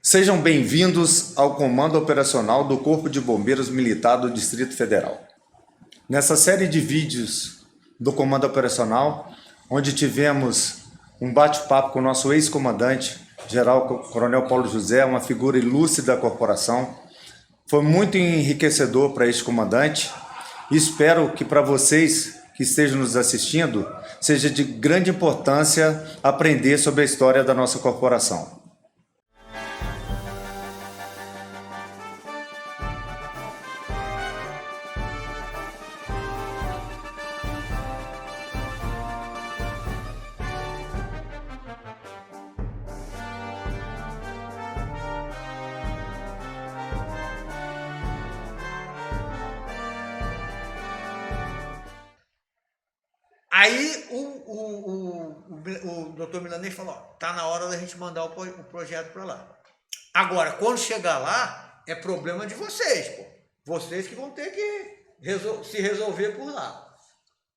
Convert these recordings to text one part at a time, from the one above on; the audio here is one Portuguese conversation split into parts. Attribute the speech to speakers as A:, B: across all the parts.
A: Sejam bem-vindos ao Comando Operacional do Corpo de Bombeiros Militar do Distrito Federal. Nessa série de vídeos do Comando Operacional, onde tivemos um bate-papo com o nosso ex-comandante, General Coronel Paulo José, uma figura ilustre da corporação, foi muito enriquecedor para este comandante e espero que para vocês que estejam nos assistindo, seja de grande importância aprender sobre a história da nossa corporação.
B: Aí o doutor Milanês falou, tá na hora da gente mandar o projeto para lá. Agora, quando chegar lá, é problema de vocês, pô. Vocês que vão ter que se resolver por lá.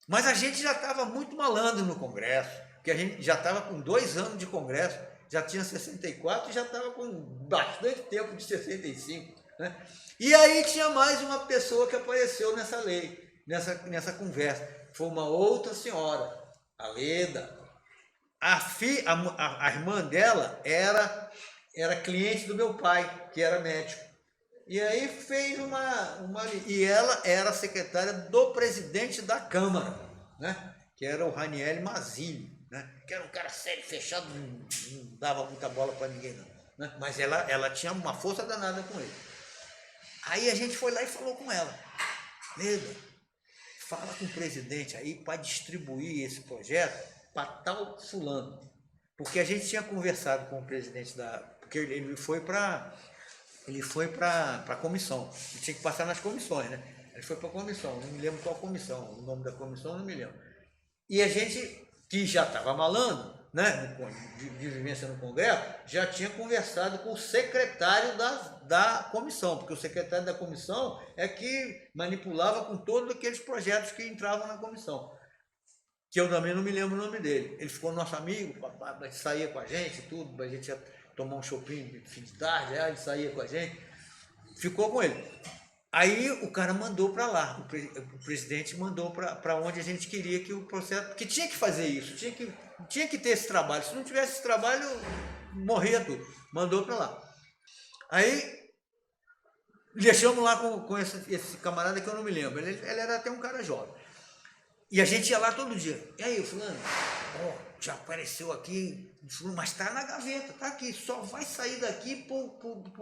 B: Mas a gente já estava muito malandro no Congresso, porque a gente já estava com 2 anos de Congresso, já tinha 64 e já estava com bastante tempo de 65, né? E aí tinha mais uma pessoa que apareceu nessa lei, nessa conversa. Foi uma outra senhora, a Leda. A irmã dela era cliente do meu pai, que era médico. E aí fez e ela era secretária do presidente da Câmara, né? Que era o Raniel Mazzilli, né? Que era um cara sério, fechado, não dava muita bola para ninguém, não, né? Mas ela tinha uma força danada com ele. Aí a gente foi lá e falou com ela, Leda, fala com o presidente aí para distribuir esse projeto para tal fulano. Porque a gente tinha conversado com o presidente porque ele foi para a comissão. Ele tinha que passar nas comissões, né? Ele foi para a comissão, não me lembro qual comissão, o nome da comissão não me lembro. E a gente, que já estava malando, né, de vivência no Congresso, já tinha conversado com o secretário da comissão, porque o secretário da comissão é que manipulava com todos aqueles projetos que entravam na comissão, que eu também não me lembro o nome dele. Ele ficou nosso amigo, saía com a gente, tudo, a gente ia tomar um shopping de fim de tarde, aí ele saía com a gente, ficou com ele. Aí o cara mandou para lá, o presidente mandou para onde a gente queria que o processo, que tinha que fazer isso, tinha que ter esse trabalho. Se não tivesse esse trabalho, morria tudo. Mandou para lá. Aí deixamos lá com esse camarada que eu não me lembro. Ele era até um cara jovem. E a gente ia lá todo dia. E aí, fulano, já apareceu aqui, mas está na gaveta, está aqui. Só vai sair daqui para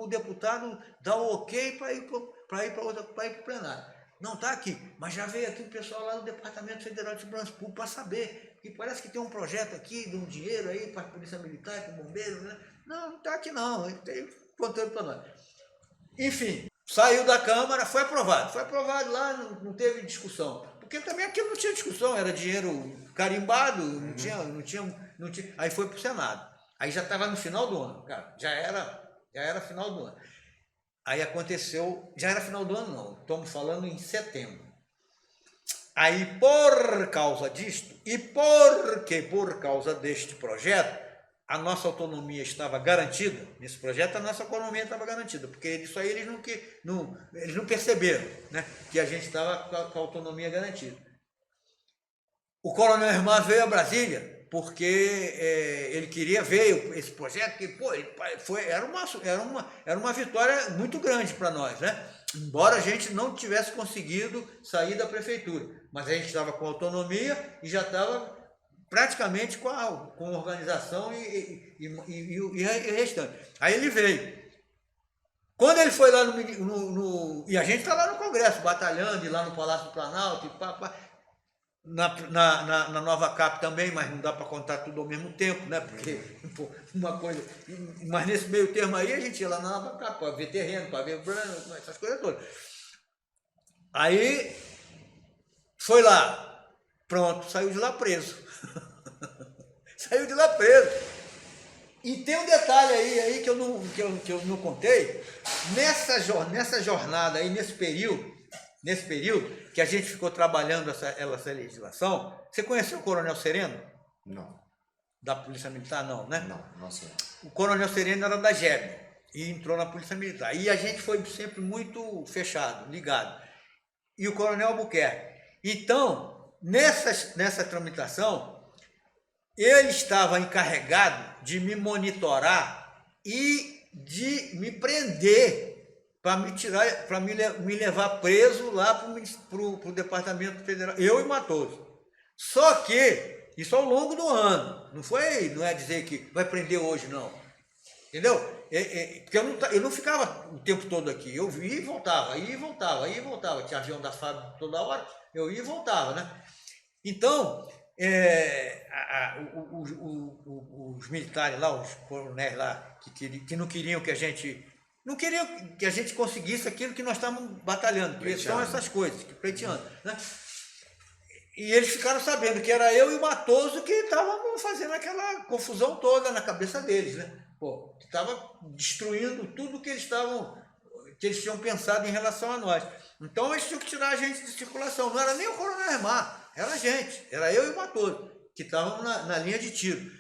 B: o deputado dar o ok para ir para o plenário. Não, está aqui, mas já veio aqui o pessoal lá do Departamento Federal de Segurança Pública para saber, que parece que tem um projeto aqui, de um dinheiro aí para a Polícia Militar, para o Bombeiro, né? Não está aqui não, ele tem conteúdo para nós. Enfim, saiu da Câmara, foi aprovado lá, não teve discussão. Porque também aquilo não tinha discussão, era dinheiro carimbado, não tinha. Aí foi para o Senado. Aí já estava no final do ano, cara, já era final do ano. Aí aconteceu, já era final do ano não, estamos falando em setembro. Aí por causa disto, e por causa deste projeto, a nossa autonomia estava garantida, nesse projeto a nossa autonomia estava garantida, porque isso aí eles não perceberam, né, que a gente estava com a autonomia garantida. O coronel Irmã veio a Brasília, porque ele queria ver esse projeto, que era uma vitória muito grande para nós, né? Embora a gente não tivesse conseguido sair da prefeitura, mas a gente estava com autonomia e já estava praticamente com a organização e restante. Aí ele veio. Quando ele foi lá e a gente está lá no Congresso, batalhando, e lá no Palácio do Planalto, na Nova Cap também, mas não dá para contar tudo ao mesmo tempo, né? Porque uma coisa. Mas nesse meio termo aí a gente ia lá na Nova Cap para ver terreno, para ver essas coisas todas. Aí foi lá, pronto, saiu de lá preso. Saiu de lá preso. E tem um detalhe aí que eu não contei. Nessa jornada aí, nesse período que a gente ficou trabalhando essa legislação, você conheceu o Coronel Sereno?
A: Não.
B: Da Polícia Militar, não, né?
A: Não sei.
B: O Coronel Sereno era da GEB. e entrou na Polícia Militar. E a gente foi sempre muito fechado, ligado. E o Coronel Albuquerque. Então, nessa tramitação, ele estava encarregado de me monitorar e de me prender para me tirar, para me levar preso lá para o Departamento Federal, eu e Matoso. Só que isso ao longo do ano, não é dizer que vai prender hoje, não. Entendeu? Porque eu não ficava o tempo todo aqui, eu ia e voltava, ia e voltava, ia e voltava. Tinha avião da FAB toda hora, eu ia e voltava, né? Então, os militares lá, os coronéis lá, que não queriam que a gente... Não queriam que a gente conseguisse aquilo que nós estávamos batalhando, porque são essas coisas, pleiteando, né? E eles ficaram sabendo que era eu e o Matoso que estávamos fazendo aquela confusão toda na cabeça deles, né? Pô, que estava destruindo tudo que eles tinham pensado em relação a nós. Então eles tinham que tirar a gente de circulação. Não era nem o Coronel Hermar, era a gente, era eu e o Matoso, que estávamos na linha de tiro.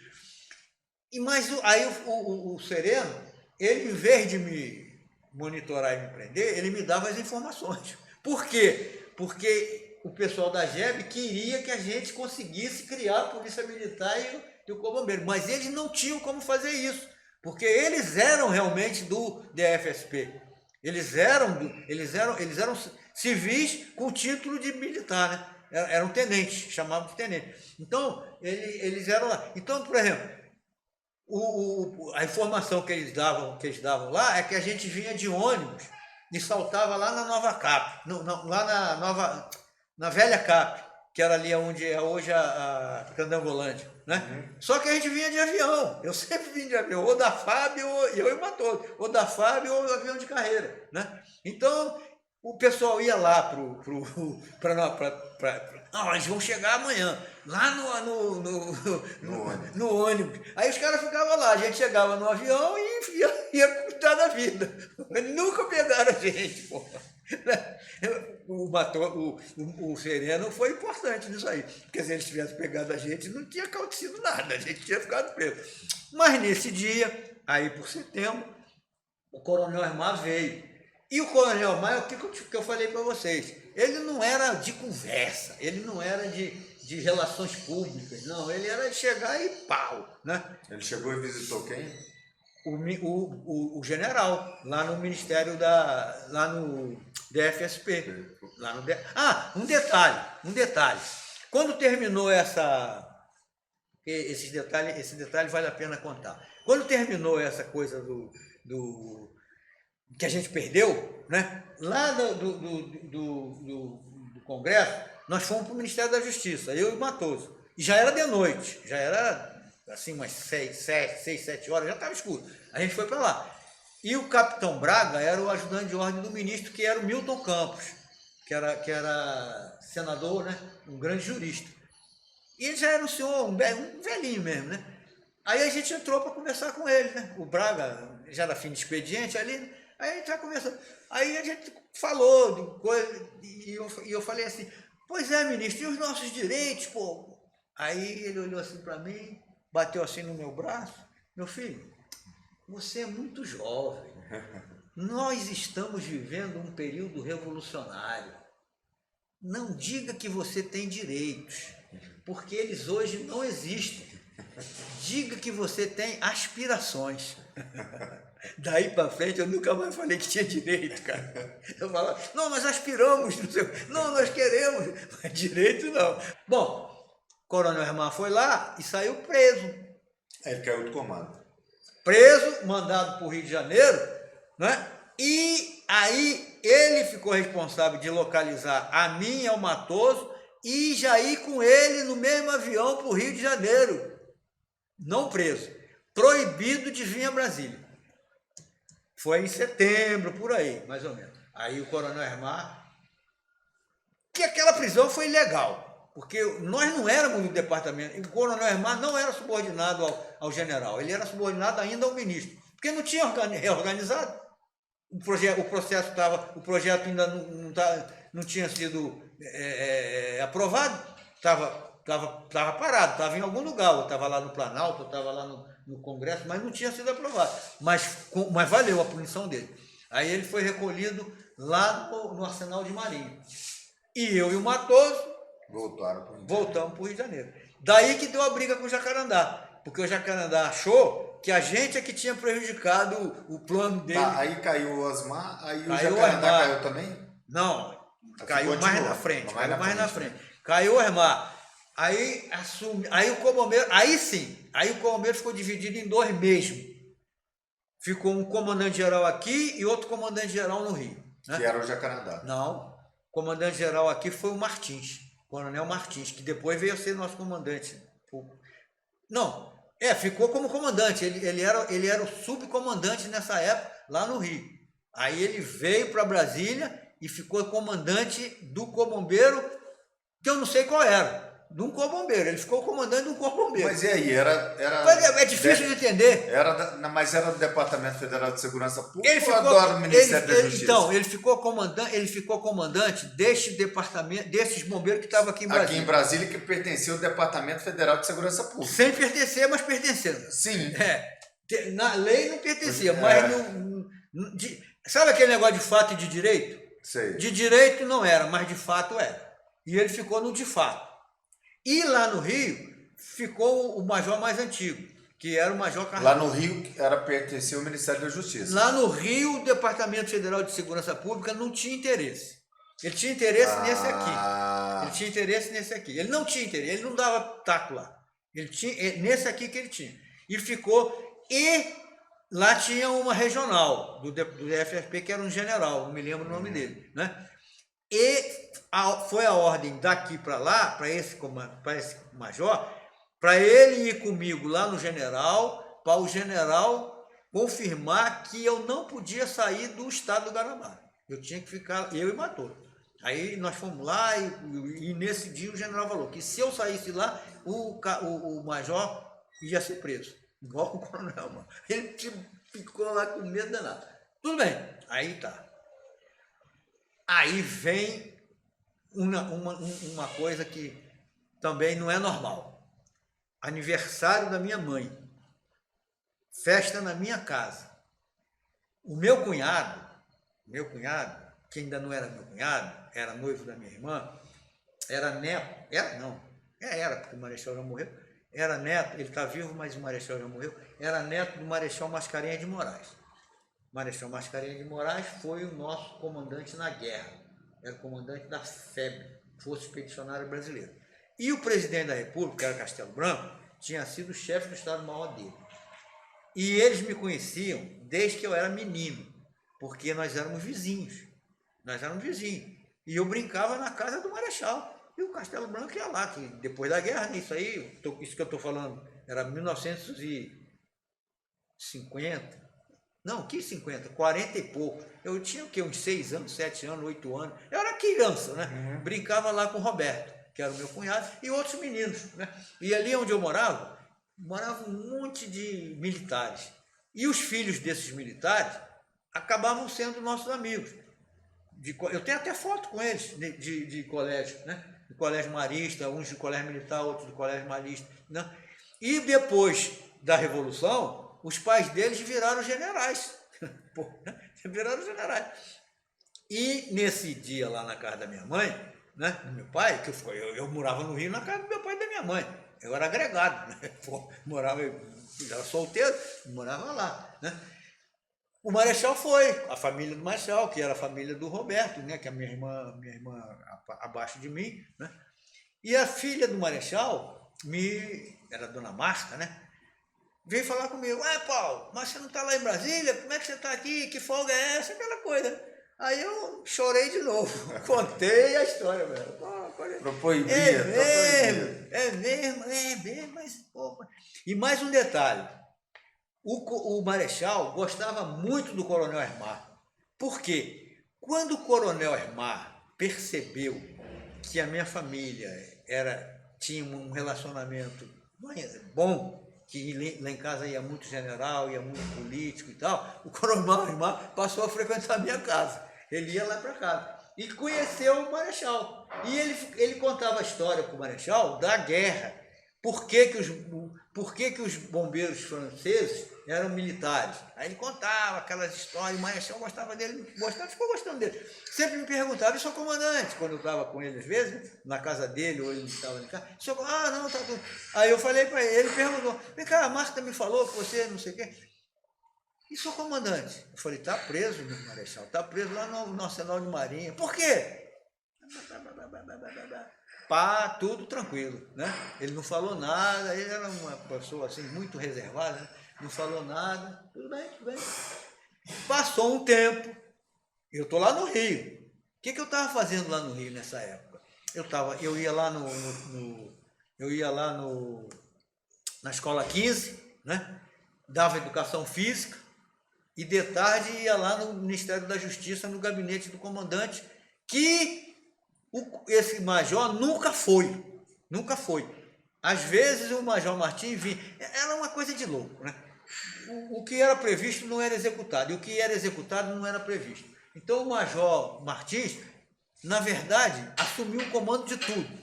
B: Mas aí o Sereno, ele, em vez de me monitorar e me prender, ele me dava as informações. Por quê? Porque o pessoal da GEB queria que a gente conseguisse criar a Polícia Militar e o Corpo de Bombeiros, mas eles não tinham como fazer isso, porque eles eram realmente do DFSP. Eles eram civis com título de militar, né? Eram tenentes, chamavam de tenente. Então, eles eram lá. Então, por exemplo, a informação que eles davam lá é que a gente vinha de ônibus e saltava lá na Nova Cap, lá na velha Cap, que era ali onde é hoje a Candangolândia, né? Só que a gente vinha de avião, eu sempre vim de avião, ou da FAB, ou eu e Matoso, ou da FAB ou avião de carreira, né? Então, o pessoal ia lá não, eles vão chegar amanhã, lá no ônibus. Aí os caras ficavam lá, a gente chegava no avião e ia cuidar da vida. Nunca pegaram a gente, porra. O Sereno foi importante nisso aí, porque se eles tivessem pegado a gente, não tinha acontecido nada, a gente tinha ficado preso. Mas nesse dia, aí por setembro, o Coronel Hermar veio. E o Coronel Hermar, o que eu falei para vocês, ele não era de conversa, ele não era de relações públicas, não, ele era de chegar e pau, né?
A: Ele chegou e visitou quem?
B: O general, lá no Ministério lá no DFSP. Um detalhe. Quando terminou esse detalhe vale a pena contar. Quando terminou essa coisa do que a gente perdeu, né? Lá do Congresso, nós fomos para o Ministério da Justiça, eu e o Matoso. E já era de noite, já era assim umas 6, 7 horas, já estava escuro. A gente foi para lá. E o capitão Braga era o ajudante de ordem do ministro, que era o Milton Campos, que era senador, né? Um grande jurista. E ele já era um senhor, um velhinho mesmo, né? Aí a gente entrou para conversar com ele, né? O Braga já era fim de expediente ali, né? Aí a gente já conversou. Aí a gente falou de coisa, e eu falei assim, pois é, ministro, e os nossos direitos, pô? Aí ele olhou assim para mim, bateu assim no meu braço, meu filho, você é muito jovem, nós estamos vivendo um período revolucionário, não diga que você tem direitos, porque eles hoje não existem, diga que você tem aspirações. Daí para frente eu nunca mais falei que tinha direito, cara. Eu falava, não, nós aspiramos, não, nós queremos, mas direito não. Bom, Coronel Hermar foi lá e saiu preso.
A: Aí ele caiu do comando.
B: Preso, mandado para o Rio de Janeiro, né? E aí ele ficou responsável de localizar a mim e ao Matoso e já ir com ele no mesmo avião para o Rio de Janeiro. Não preso. Proibido de vir a Brasília. Foi em setembro, por aí, mais ou menos. Aí o Coronel Hermar... Que aquela prisão foi ilegal, porque nós não éramos do departamento, e o Coronel Hermar não era subordinado ao general, ele era subordinado ainda ao ministro, porque não tinha reorganizado. O projeto ainda não tinha sido aprovado, estava tava parado, estava em algum lugar, ou estava lá no Planalto, ou estava lá no Congresso, mas não tinha sido aprovado. Mas valeu a punição dele. Aí ele foi recolhido lá no Arsenal de Marinha. E eu e o Matoso voltamos para o Rio de Janeiro. Daí que deu a briga com o Jacarandá, porque o Jacarandá achou que a gente é que tinha prejudicado o plano dele.
A: Tá, aí caiu o Osmar, aí o Jacarandá caiu também?
B: Não, caiu mais na frente. Caiu o Osmar. Aí o Comombeiro, aí sim, aí o Comombeiro ficou dividido em dois mesmo. Ficou um comandante-geral aqui e outro comandante-geral no Rio. Né?
A: Que era o Jacarandá.
B: Não, o comandante-geral aqui foi o Martins, Coronel Martins, que depois veio a ser nosso comandante. Não, ficou como comandante, ele era o subcomandante nessa época, lá no Rio. Aí ele veio para Brasília e ficou comandante do Comombeiro, que eu não sei qual era. De um corpo bombeiro, ele ficou comandante de um corpo bombeiro.
A: Mas e aí,
B: é difícil de entender.
A: Mas era do Departamento Federal de Segurança Pública
B: ou
A: do Ministério da Justiça?
B: Então, ele ficou comandante deste departamento, desses bombeiros que estavam aqui em Brasília.
A: Aqui em Brasília, que pertencia ao Departamento Federal de Segurança Pública.
B: Sem pertencer, mas pertencendo.
A: Sim.
B: Na lei não pertencia, mas sabe aquele negócio de fato e de direito?
A: Sei.
B: De direito não era, mas de fato era. E ele ficou no de fato. E lá no Rio ficou o major mais antigo, que era o Major Carlos.
A: Lá no Rio pertencia ao Ministério da Justiça.
B: Lá no Rio, o Departamento Federal de Segurança Pública não tinha interesse. Ele tinha interesse nesse aqui. Ele não tinha interesse, ele não dava taco lá. Ele tinha nesse aqui que ele tinha. E ficou. E lá tinha uma regional do FFP, que era um general, não me lembro o nome dele, né? E foi a ordem daqui para lá, para esse major, para ele ir comigo lá no general, para o general confirmar que eu não podia sair do estado do Guanabara. Eu tinha que ficar, eu e Matoso. Aí nós fomos lá e nesse dia o general falou que se eu saísse lá, o major ia ser preso, igual o coronel. Mano. Ele ficou lá com medo danado. Tudo bem, aí tá. Aí vem uma coisa que também não é normal. Aniversário da minha mãe. Festa na minha casa. O meu cunhado, que ainda não era meu cunhado, era noivo da minha irmã, era neto, era porque o Marechal já morreu, era neto, ele está vivo, mas o Marechal já morreu, era neto do Marechal Mascarenhas de Moraes. Marechal Mascarenhas de Moraes foi o nosso comandante na guerra. Era o comandante da FEB, Força Expedicionária Brasileira. E o presidente da República, que era Castelo Branco, tinha sido o chefe do Estado-Maior dele. E eles me conheciam desde que eu era menino, porque nós éramos vizinhos. E eu brincava na casa do Marechal. E o Castelo Branco ia lá, que depois da guerra, isso que eu estou falando, era 1950. Não, que 50? 40 e pouco. Eu tinha o quê? Uns 6 anos, 7 anos, 8 anos. Eu era criança, né? Brincava lá com o Roberto, que era o meu cunhado, e outros meninos, né? E ali onde eu morava um monte de militares. E os filhos desses militares acabavam sendo nossos amigos. Eu tenho até foto com eles de colégio, né? De colégio marista, uns de colégio militar, outros de colégio marista. Né? E depois da Revolução, os pais deles viraram generais. Viraram generais. E nesse dia lá na casa da minha mãe, né, do meu pai, que eu morava no Rio na casa do meu pai e da minha mãe. Eu era agregado, né? Eu era solteiro, morava lá. Né? O Marechal foi, a família do Marechal, que era a família do Roberto, né, que é a minha irmã abaixo de mim. Né? E a filha do Marechal, era a dona Marta, né? Veio falar comigo, Paulo, mas você não está lá em Brasília? Como é que você está aqui? Que folga é essa? Aquela coisa. Aí eu chorei de novo, contei a história, velho. É mesmo, mas... Pô. E mais um detalhe, o Marechal gostava muito do Coronel Osmar. Por quê? Quando o Coronel Osmar percebeu que a minha família tinha um relacionamento bom, que lá em casa ia muito general, ia muito político e tal, o Coronel Osmar passou a frequentar a minha casa. Ele ia lá para casa. e conheceu o Marechal. E ele contava a história para o Marechal da guerra. Por que que os bombeiros franceses eram militares? Aí ele contava aquelas histórias, o Marechal gostava dele, ficou gostando dele. Sempre me perguntava, e seu comandante, quando eu estava com ele às vezes, na casa dele, ou ele estava em casa, não, tá tudo. Aí eu falei para ele, ele perguntou, vem cá, a Marta me falou que você não sei o quê. E seu comandante? Eu falei, está preso, meu Marechal, está preso lá no Arsenal de Marinha. Por quê? Pá, tudo tranquilo, né? Ele não falou nada, ele era uma pessoa assim, muito reservada, né? Não falou nada, tudo bem, tudo bem. Passou um tempo, eu tô lá no Rio. O que eu estava fazendo lá no Rio nessa época? Eu ia lá na escola 15, né? Dava educação física, e de tarde ia lá no Ministério da Justiça, no gabinete do comandante, que esse major nunca foi. Às vezes o major Martins vinha, era uma coisa de louco, né? O que era previsto não era executado, e o que era executado não era previsto. Então o major Martins, na verdade, assumiu o comando de tudo.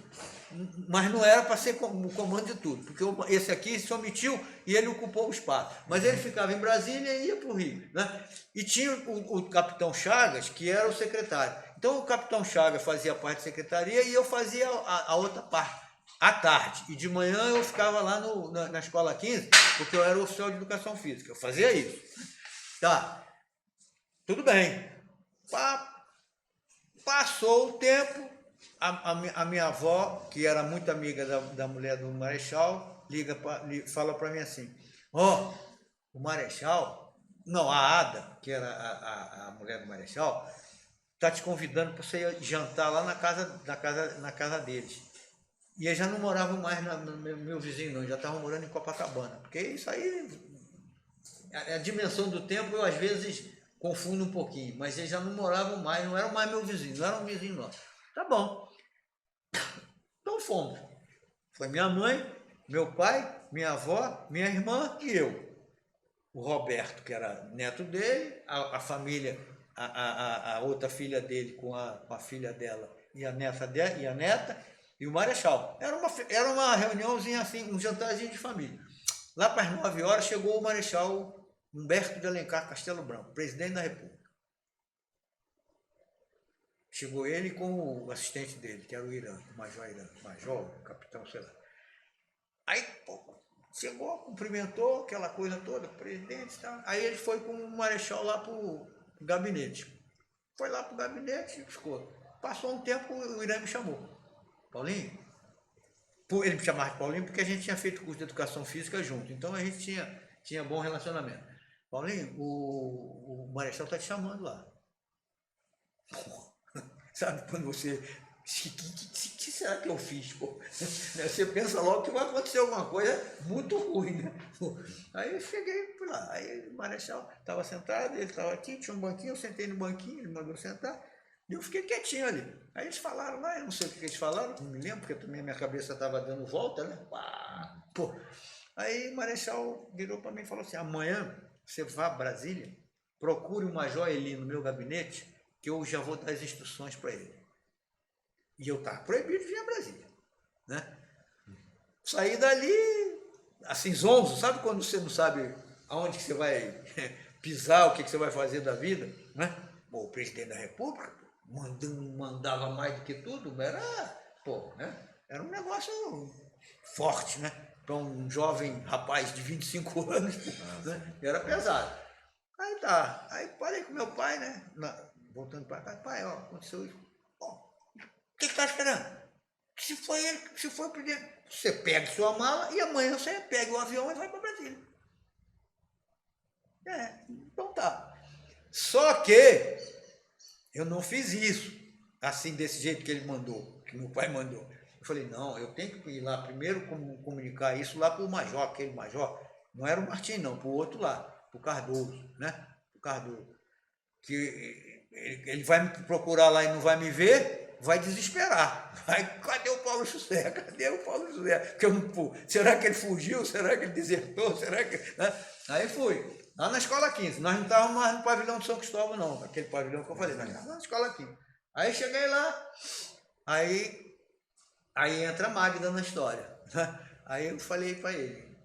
B: Mas não era para ser o comando de tudo, porque esse aqui se omitiu e ele ocupou o espaço. Mas ele ficava em Brasília e ia para o Rio, né? E tinha o capitão Chagas, que era o secretário. Então o capitão Chagas fazia parte da secretaria e eu fazia a outra parte, à tarde. E de manhã eu ficava lá na escola 15, porque eu era oficial de educação física. Eu fazia isso. Tá, tudo bem. Passou o tempo. A minha avó, que era muito amiga da mulher do Marechal, fala para mim assim, o Marechal, não, a Ada, que era a mulher do Marechal, está te convidando para você jantar lá na casa deles. E eles já não moravam mais no meu vizinho, não, já estavam morando em Copacabana, porque isso aí, a dimensão do tempo eu às vezes confundo um pouquinho, mas eles já não moravam mais, não eram mais meu vizinho, não eram um vizinho nosso. Tá bom. Então fomos. Foi minha mãe, meu pai, minha avó, minha irmã e eu. O Roberto, que era neto dele, a família, a outra filha dele com a filha dela e a neta, e o Marechal. Era uma reuniãozinha assim, um jantarzinho de família. Lá para as 9 horas chegou o Marechal Humberto de Alencar Castelo Branco, presidente da República. Chegou ele com o assistente dele, que era o Irã, o major, o capitão, sei lá. Aí, chegou, cumprimentou, aquela coisa toda, presidente e tal. Aí ele foi com o Marechal lá para o gabinete. Foi lá para o gabinete e ficou. Passou um tempo, o Irã me chamou. Paulinho? Ele me chamava de Paulinho porque a gente tinha feito curso de educação física junto. Então a gente tinha bom relacionamento. Paulinho, o Marechal está te chamando lá. Sabe, quando você... O que será que eu fiz? Pô? Você pensa logo que vai acontecer alguma coisa muito ruim, né? Aí eu cheguei por lá. Aí o Marechal estava sentado, ele estava aqui, tinha um banquinho, eu sentei no banquinho, ele mandou sentar, e eu fiquei quietinho ali. Aí eles falaram lá, eu não sei o que eles falaram, não me lembro, porque também a minha cabeça estava dando volta, né? Pô. Aí o Marechal virou para mim e falou assim, amanhã você vá a Brasília, procure o Major Eli no meu gabinete, que eu já vou dar as instruções para ele. E eu estava proibido de vir a Brasília, né? Saí dali, assim, zonzo, sabe quando você não sabe aonde que você vai pisar, o que você vai fazer da vida, né? Bom, o presidente da República mandava mais do que tudo, era um negócio forte, né? Para um jovem rapaz de 25 anos, né? Era pesado. Aí tá, aí falei com meu pai, né? Voltando para cá, pai, aconteceu isso. O que está esperando? Se foi ele, se foi o presidente, você pega sua mala e amanhã você pega o avião e vai para Brasília. Então tá. Só que eu não fiz isso, assim, desse jeito que ele mandou, que meu pai mandou. Eu falei, não, eu tenho que ir lá primeiro comunicar isso lá para o major, aquele major. Não era o Martim, não, para o outro lá, para o Cardoso, né? O Cardoso. Que ele vai me procurar lá e não vai me ver, vai desesperar. Cadê o Paulo José? Cadê o Paulo José? Será que ele fugiu? Será que ele desertou? Será que... Né? Aí fui. Lá na escola 15. Nós não estávamos mais no pavilhão de São Cristóvão, não. Aquele pavilhão que eu falei. Nós estávamos na escola 15. Aí cheguei lá, aí entra a Magda na história. Aí eu falei para ele,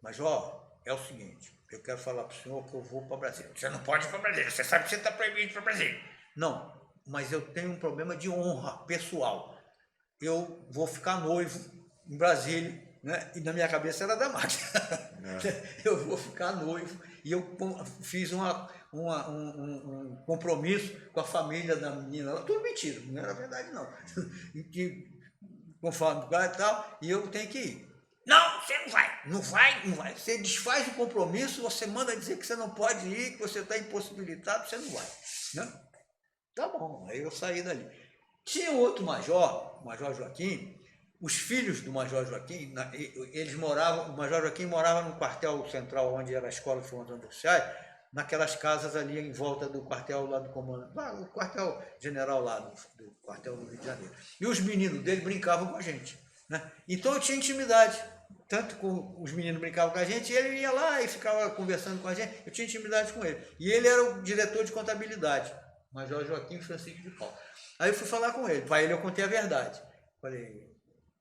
B: Major, é o seguinte, eu quero falar para o senhor que eu vou para Brasília. Você não pode ir para Brasília, você sabe que você está proibido de ir para Brasília. Não, mas eu tenho um problema de honra pessoal. Eu vou ficar noivo em Brasília, né? E na minha cabeça era da Magda. Eu vou ficar noivo. E eu fiz um compromisso com a família da menina. Tudo mentira, não era verdade não. Conforme o cara e tal, e eu tenho que ir. Não, você não vai. Não vai, não vai. Você desfaz o compromisso, você manda dizer que você não pode ir, que você está impossibilitado, você não vai. Né? Tá bom, aí eu saí dali. Tinha outro major, o Major Joaquim, os filhos do Major Joaquim, eles moravam, o Major Joaquim morava no quartel central, onde era a Escola de Formação de Oficiais, naquelas casas ali em volta do quartel lá do comando, o quartel general lá, do quartel do Rio de Janeiro. E os meninos dele brincavam com a gente. Né? Então eu tinha intimidade, tanto com os meninos brincavam com a gente, e ele ia lá e ficava conversando com a gente, eu tinha intimidade com ele. E ele era o diretor de contabilidade, Major Joaquim Francisco de Paula. Aí eu fui falar com ele, para ele eu contei a verdade. Falei,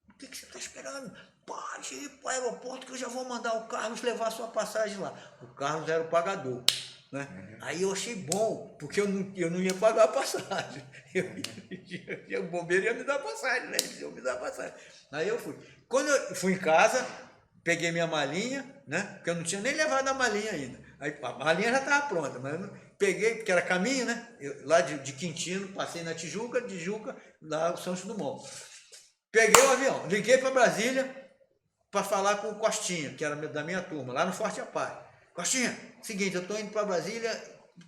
B: o que você está esperando? Pode ir para o aeroporto que eu já vou mandar o Carlos levar a sua passagem lá. O Carlos era o pagador. Né? Aí eu achei bom, porque eu não ia pagar a passagem. O bombeiro ia me dar passagem, né? Eles iam me dar passagem. Aí eu fui. Quando eu fui em casa, peguei minha malinha, né? Porque eu não tinha nem levado a malinha ainda. Aí a malinha já estava pronta, mas eu não, peguei, porque era caminho, né? Lá de Quintino, passei na Tijuca, de Tijuca, lá o Santos Dumont. Peguei o avião, liguei para Brasília para falar com o Costinha, que era da minha turma, lá no Forte Apaz. Costinha, seguinte, eu estou indo para Brasília,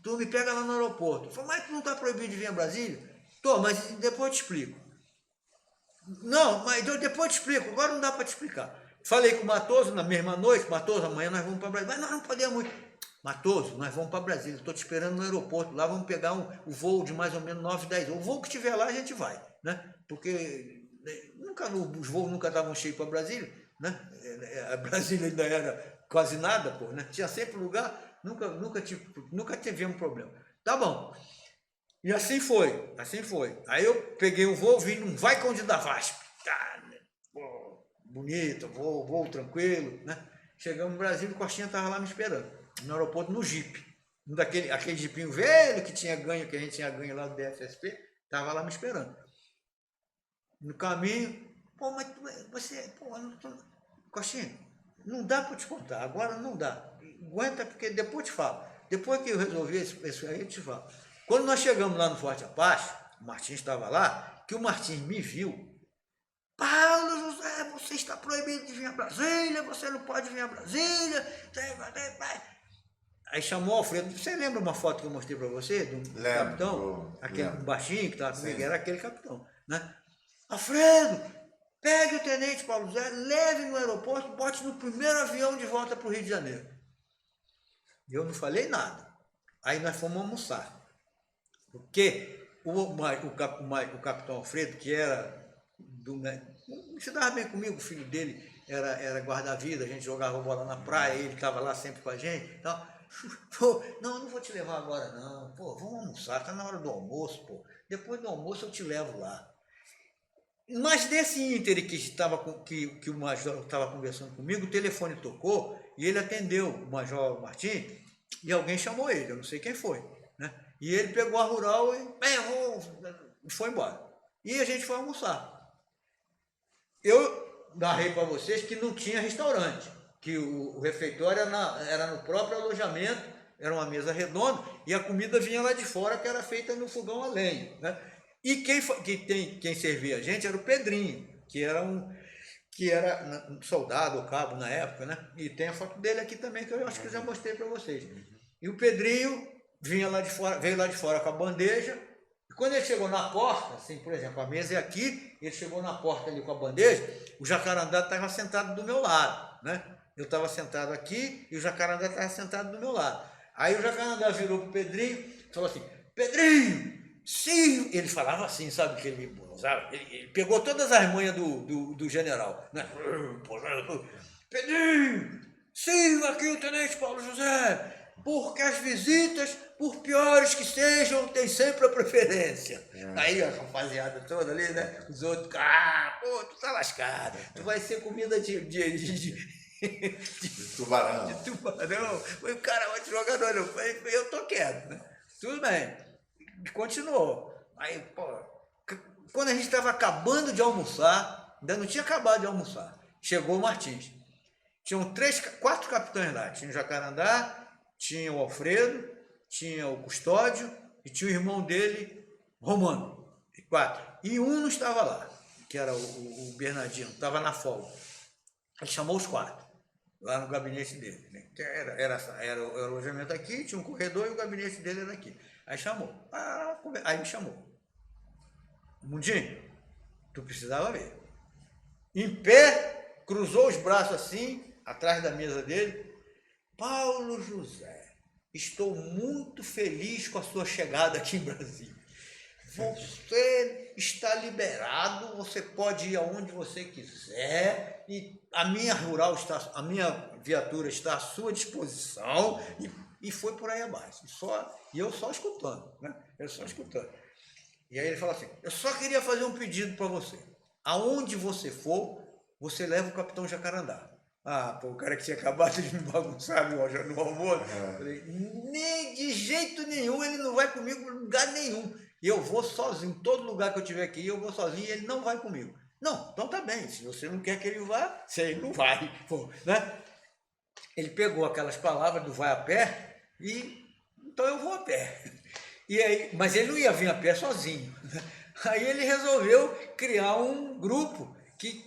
B: tu me pega lá no aeroporto. Eu falei, mas tu não está proibido de vir a Brasília? Tô, mas depois eu te explico. Não, mas depois eu te explico, agora não dá para te explicar. Falei com o Matoso na mesma noite, Matoso, amanhã nós vamos para Brasília. Mas nós não podemos ir. Matoso, nós vamos para Brasília, estou te esperando no aeroporto, lá vamos pegar o voo de mais ou menos 9, 10 horas. O voo que tiver lá a gente vai, né? Porque os voos nunca estavam cheios para Brasília, né? A Brasília ainda era quase nada, pô, né? Tinha sempre lugar, nunca tivemos problema. Tá bom. E assim foi, assim foi. Aí eu peguei um voo, vim num Vai Conde da VASP. Tá, pô, bonito, voo tranquilo, né? Chegamos no Brasil, o Costinha estava lá me esperando, no aeroporto, no Jeep. Aquele Jeepinho velho que tinha ganho, que a gente tinha ganho lá do DFSP, estava lá me esperando. No caminho, pô, mas você, pô, Costinha, não dá para te contar, agora não dá. Aguenta, porque depois eu te falo. Depois que eu resolver isso aí, eu te falo. Quando nós chegamos lá no Forte Apache, o Martins estava lá, que o Martins me viu. Paulo José, você está proibido de vir a Brasília, você não pode vir a Brasília. Aí chamou o Alfredo. Você lembra uma foto que eu mostrei para você? Do capitão? Aquele baixinho que estava comigo, era aquele capitão. Né? Alfredo, pegue o tenente Paulo José, leve no aeroporto, bote no primeiro avião de volta para o Rio de Janeiro. Eu não falei nada. Aí nós fomos almoçar. Porque o capitão Alfredo, que era não se dava bem comigo, o filho dele era guarda-vida, a gente jogava bola na praia, ele estava lá sempre com a gente. Então, pô, não vou te levar agora não, pô, vamos almoçar, está na hora do almoço, pô. Depois do almoço eu te levo lá. Mas desse íntere que o major estava conversando comigo, o telefone tocou e ele atendeu, o Major Martins, e alguém chamou ele, eu não sei quem foi, né? E ele pegou a rural e foi embora. E a gente foi almoçar. Eu narrei para vocês que não tinha restaurante, que o refeitório era no próprio alojamento, era uma mesa redonda, e a comida vinha lá de fora, que era feita no fogão a lenha, né? E quem servia a gente era o Pedrinho, que era um soldado ou cabo na época, né? E tem a foto dele aqui também, que eu acho que eu já mostrei para vocês. E o Pedrinho veio lá de fora com a bandeja, e quando ele chegou na porta, assim, por exemplo, a mesa é aqui, ele chegou na porta ali com a bandeja, o Jacarandá estava sentado do meu lado, né? Eu estava sentado aqui e o Jacarandá estava sentado do meu lado. Aí o Jacarandá virou para o Pedrinho e falou assim, Pedrinho, sim, ele falava assim, sabe, que ele pegou todas as manhas do general, né? Pedrinho, sim, aqui o tenente Paulo José, porque as visitas, por piores que sejam, tem sempre a preferência. Aí a rapaziada toda ali, né? Os outros, pô, tu tá lascado, tu vai ser comida de
A: Tubarão.
B: de tubarão. O cara, outro jogador, eu tô quieto, né? Tudo bem. Continuou. Aí, pô, quando a gente estava acabando de almoçar, ainda não tinha acabado de almoçar, chegou o Martins. Tinham 4 capitães lá. Tinha o Jacarandá, tinha o Alfredo, tinha o Custódio e tinha o irmão dele, Romano. 4. E um não estava lá, que era o Bernardino, estava na folga. Ele chamou os 4 lá no gabinete dele. Né? Era o alojamento aqui, tinha um corredor e o gabinete dele era aqui. Aí chamou. Aí me chamou. Mundinho, tu precisava ver. Em pé, cruzou os braços assim, atrás da mesa dele. Paulo José, estou muito feliz com a sua chegada aqui em Brasília. Você está liberado, você pode ir aonde você quiser e a minha viatura está à sua disposição e foi por aí abaixo. E eu só escutando, né? Eu só escutando. E aí ele falou assim, eu só queria fazer um pedido para você. Aonde você for, você leva o Capitão Jacarandá. Pô, o cara que tinha acabado de me bagunçar no almoço. Falei, nem de jeito nenhum, ele não vai comigo em lugar nenhum. E eu vou sozinho, todo lugar que eu tiver aqui, eu vou sozinho e ele não vai comigo. Não, então tá bem, se você não quer que ele vá, ele não vai. Pô, né? Ele pegou aquelas palavras do vai a pé e então eu vou a pé. E aí, mas ele não ia vir a pé sozinho. Aí ele resolveu criar um grupo que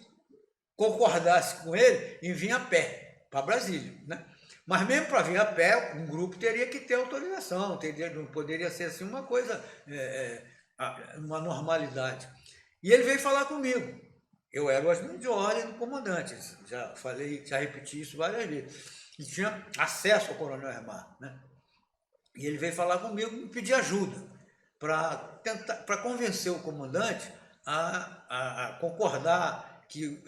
B: concordasse com ele em vir a pé para Brasília, né? Mas mesmo para vir a pé, um grupo teria que ter autorização, não poderia ser assim uma coisa, uma normalidade. E ele veio falar comigo. Eu era o ajudante de ordem do comandante, já repeti isso várias vezes. E tinha acesso ao coronel Hermar, né? E ele veio falar comigo e me pedir ajuda para convencer o comandante a concordar que